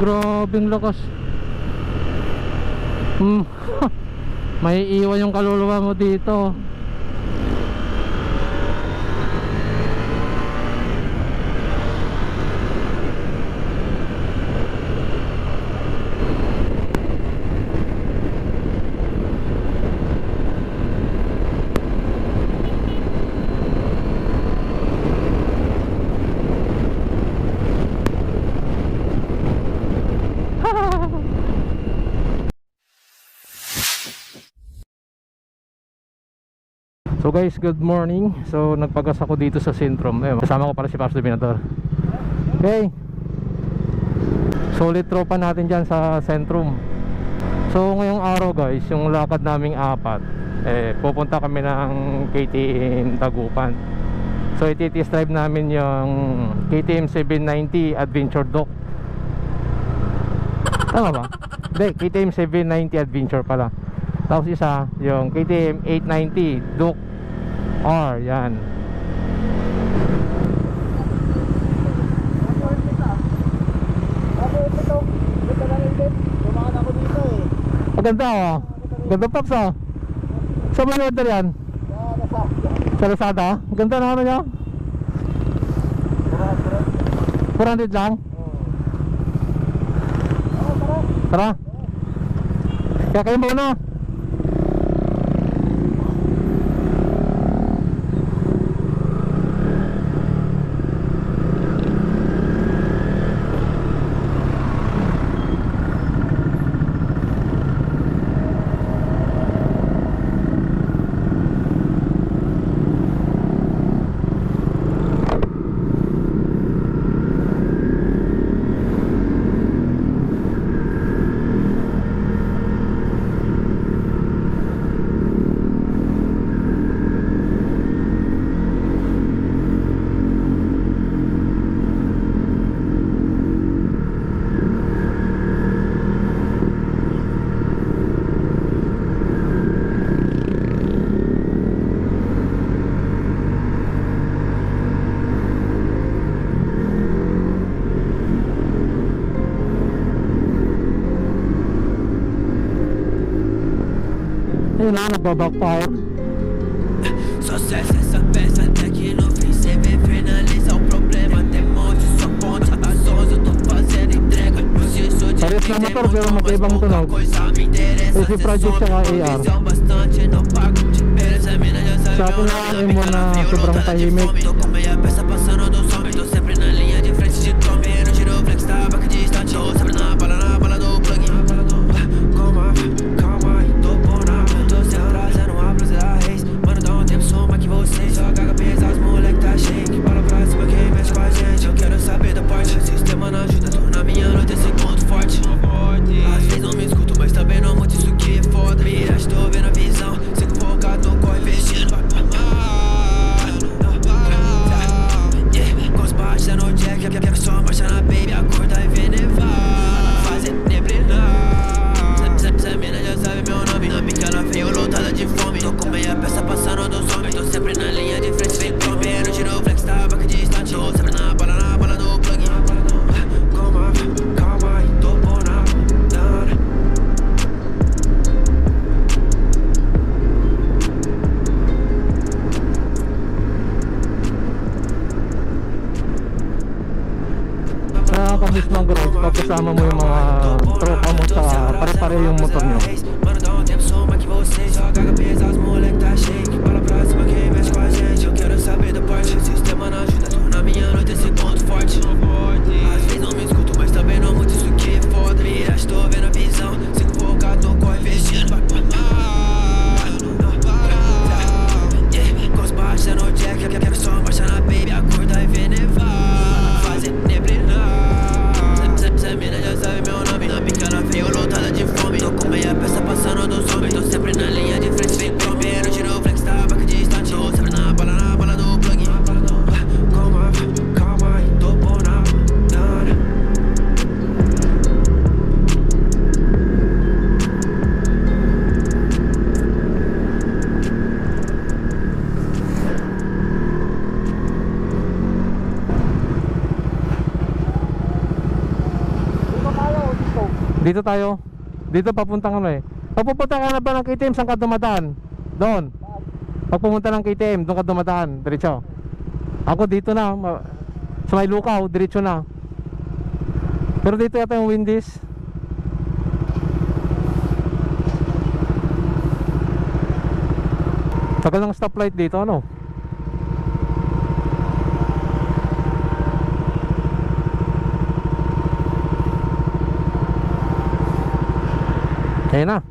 Grabing lakas. May iwan yung kaluluwa mo dito. So guys, good morning. So nagpagas ako dito sa Sentrum. Kasama ko pala si Pastor Binator. Okay. Solid tropa natin dyan sa Sentrum. So ngayong araw guys, yung lakad naming apat, pupunta kami ng KTM Tagupan. So iti-test drive namin yung KTM 790 Adventure Dock. Tama ba? Hindi, KTM 790 Adventure pala. Tapos isa, yung KTM 890 Duke R, yan. Maganda oh. Ganda Pops oh. Saan mo order yan? Sa Lazada? Maganda na ano niya? 400 lang? Tara. Kaya kayo muna. Ayun na, nagbabackfire. Sucesso essa peça até que no fim cê vê finaliza o problema. Tem monte, só ponte, as horas eu tô fazendo entrega. Pares na motor pero magkaibang tunog. AC Project saka AR. Sa akin na mo na sobrang tahimik. Tô com meia peça passando do som. Tô sempre na linha de frente de trombe. No giro flex, tá back distante. Tô sempre na bala do plug. Calma aí, tô bona. Tô sempre trazendo uma plaza da Reis. Mano, dá um tempo, soma que vocês. Só caga pesado, os moleque tá shake. Bola pra cima, quem mexe com a gente. Eu quero saber da parte. Sistema não ajuda, tô na minha noite, esse ponto forte. Às vezes não me escuto, mas também não muito isso que é foda. Miragem, tô vendo a visão. Sigo focado, não corre investindo. Com os baixos no jack, quero só marchar na baby. Acordar e ver nevar. Fazer neblinar. Essa mina já sabe meu nome. Na mica ela veio lotada de fome. Tô com meia peça passando dos homens. Tô sempre na linha de frente, vem trombando. Giro flex, tá back distante. Tô sempre na bala do plug. Calma aí, tô bona. Nakakamiss ng growth pag kasama mo yung mga tropa mo sa pare-pare yung motor nyo. Mano, dá um tempo, soma que vocês. Só caga pesado, os moleque tá shake. Bola pra cima, quem mexe com a gente. Eu quero saber da parte. Sistema não ajuda, tô na minha noite, esse ponto forte. Às vezes não me escuto, mas também não muito isso que é foda. Miragem, tô vendo a visão. Sigo focado, não corre investindo. Com os baixos no jack, quero só marchar na baby. Acordar e ver nevar. Fazer neblinar. Essa mina já sabe meu nome. Na mica ela veio lotada de fome. Tô com meia peça passando dos homens. Tô sempre na linha de frente, vem trombando. Giro flex, Dito tayo. Dito papuntang ano eh. Pag pupunta ka na ba ng KTM, saan ka dumadaan? Doon. Pag pumunta ng KTM, doon ka dumadaan. Diretso. Ako dito na. Sa may lukaw, diretso na. Pero dito yata yung Wendy's. Tagal ng stoplight dito, ano? Ayan na.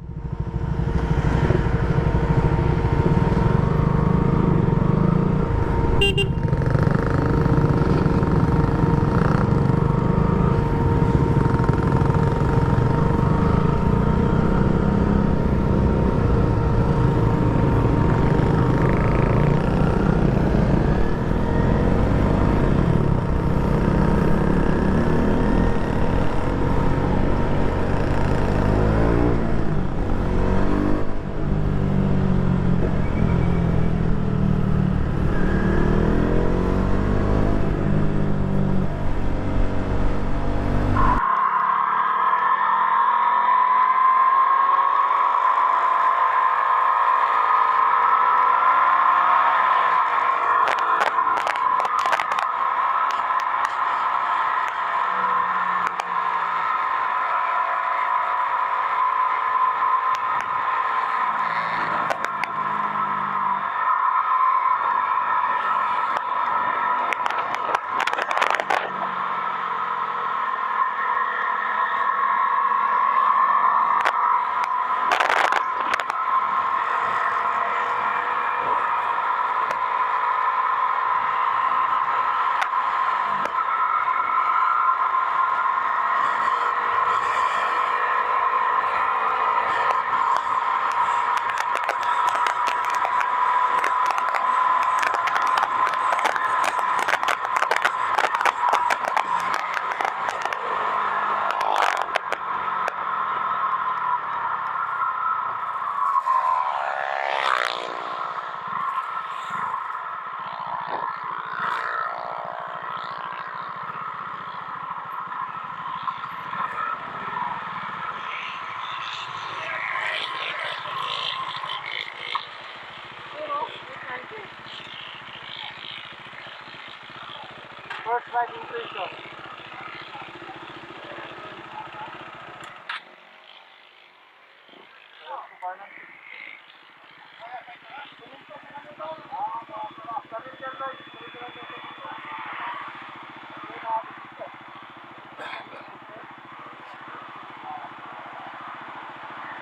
First ride impression.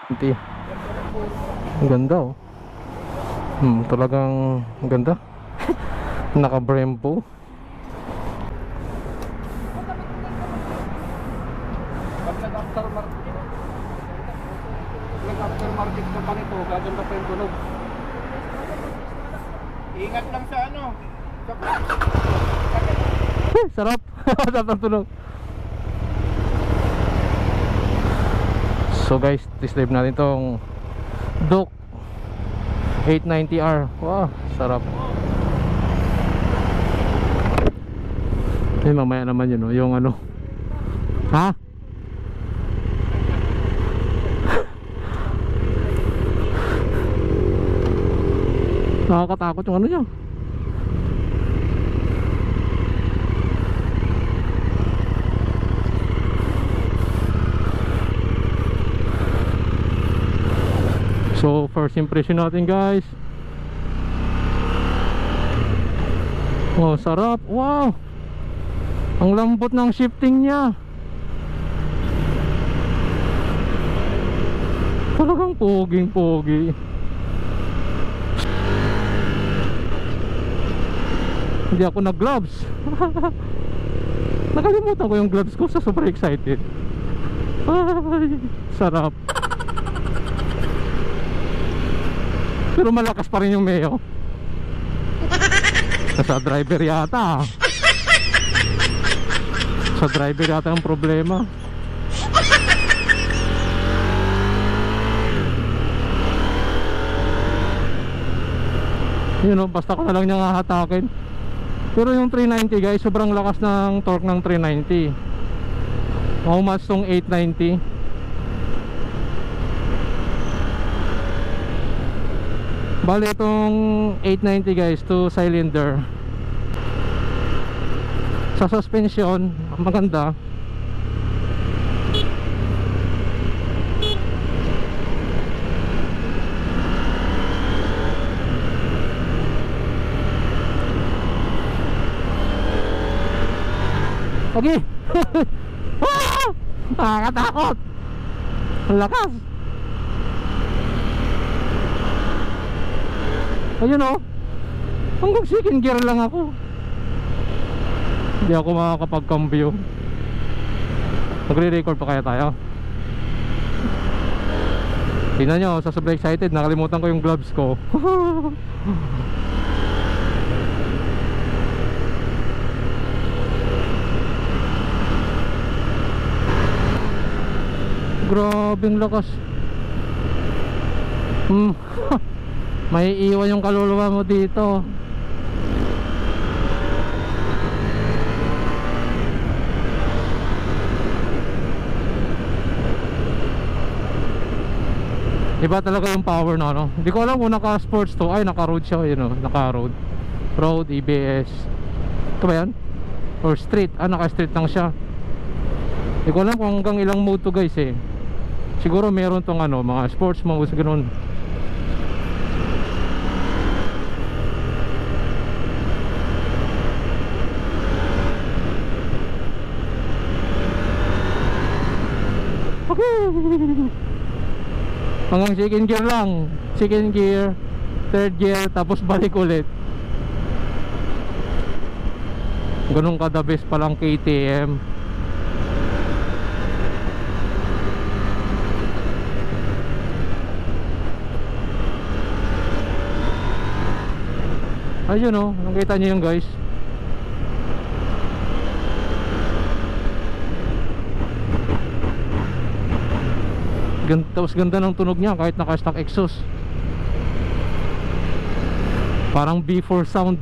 Hindi. Ang ganda oh. Talagang ang ganda. Naka-Brembo. Nag-aftermarket ka pa nito, gaganda pa yung tunog. Ingat lang sa ano. Sarap. Sarap ng tunog. So guys, test drive natin tong Duke 890R. Wow, sarap. Eh, mamaya naman yun, yung ano. Ha? Nakakatakot yung ano niya. So first impression natin guys. Oh, sarap. Wow. Ang lambot ng shifting niya. Talagang poging-pogi. Hindi ako nag-gloves. Nakalimutan ko yung gloves ko sa super excited. Ay, sarap. Pero malakas pa rin yung Meo. Sa driver yata. Sa driver yata ang problema. Yun o, basta ko na lang niya hahatakin. Pero yung 390 guys, sobrang lakas ng torque ng 390. How much tong 890? Bali itong 890 guys, 2 cylinder. Sa suspension, maganda. Okay. Nakakatakot. Ang lakas. Ayun oh. Hanggang second gear lang ako. Hindi ako makakapag-cambio. Magre-record pa kaya tayo? Tingnan nyo, sa sobrang excited, nakalimutan ko yung gloves ko. Grabing lakas. May iwan yung kaluluwa mo dito. Iba talaga yung power na ano. Hindi ko alam kung naka sports to. Ay naka road siya, yun know, naka road. Road, ABS. Ito ba yan? Or street. Naka street lang siya. Hindi ko alam kung hanggang ilang mode to guys eh. Siguro meron tong ano, mga sports mode, ganun. Okay. Hanggang second gear lang. Second gear, third gear, tapos balik ulit. Ganun kada best palang KTM. Ayun oh, nakita niyo yung guys. Tapos ganda ng tunog niya kahit naka-stock exhaust. Parang B4 sound.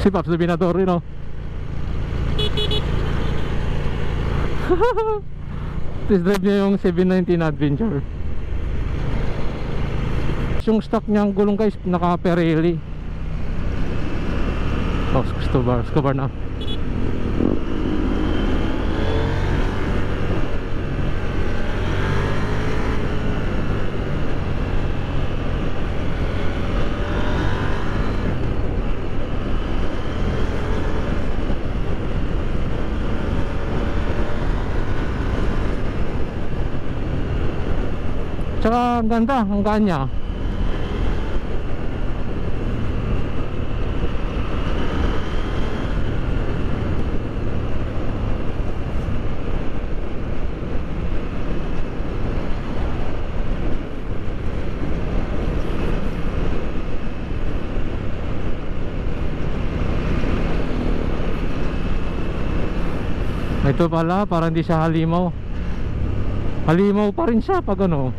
Si Paps Dominador yun oh. Test drive niya yung 719 Adventure. Yung stock niyang gulong guys naka Pirelli. Oh, Scubar na. Tsaka ang ganda, ang gaan niya. Ito pala, para hindi siya halimaw. Halimaw pa rin siya pag ano.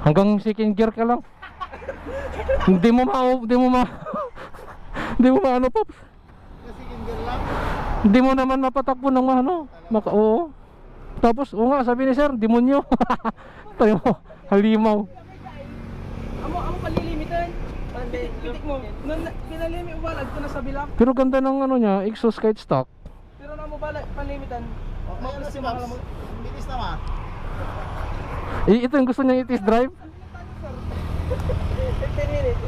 Hanggang second gear ka lang. Hindi mo ano Pops. Second gear lang. Hindi mo naman mapatakbo ng ano. Oo. Tapos oo nga sabi ni sir, demonyo. Tayo, halimaw. Amo palilimitan. Pitik mo. Pinalimit mo balag ko na sa bilak. Pero ganda ng ano niya, exhaust kahit stock. Pero na mo balag panlimitan. Ayun na si Pops. Bilis na ma. Ito yung gusto niya i-test drive. 15 minutes.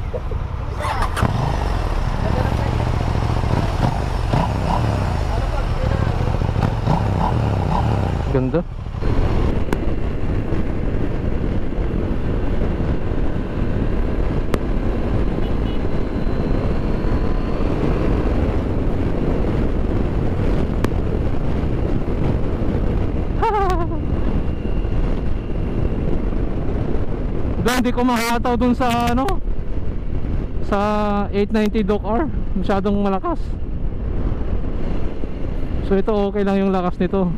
Ganda. Hindi ko mahataw dun sa ano, sa 890 Dock R, masyadong malakas. So ito okay lang yung lakas nito.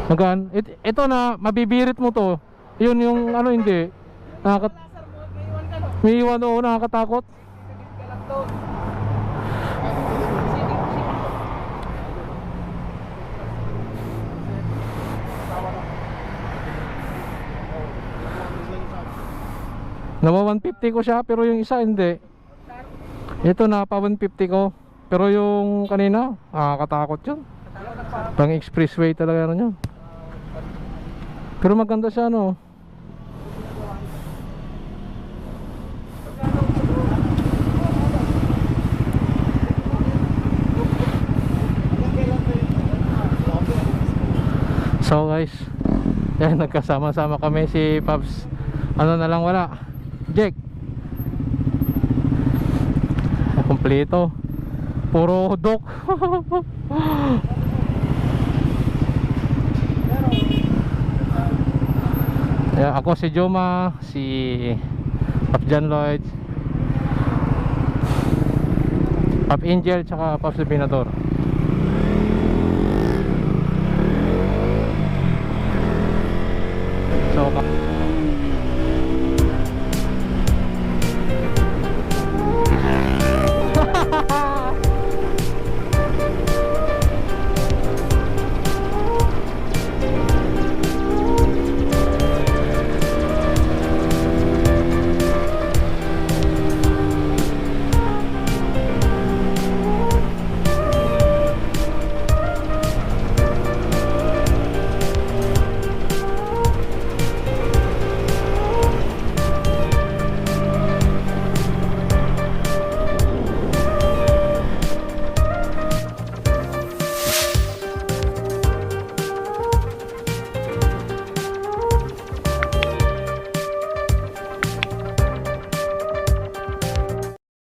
Magaan. Ito na mabibirit mo to. Yun yung ano hindi. Laser mo, may iwan ka no? May iwan o nakakatakot. Ka lang doon. Nawa 150 ko siya pero yung isa hindi. Ito na pa 150 ko. Pero yung kanina, nakakatakot yun. Pang expressway talaga ano yun. Pero maganda siya no. So guys, yan nagkasama-sama kami si Pops. Ano na lang wala. Jack. Kompleto. Puro dok. Yeah, ako si Joma, si Pop John Lloyd, Pop Angel, tsaka Pop Subinador. So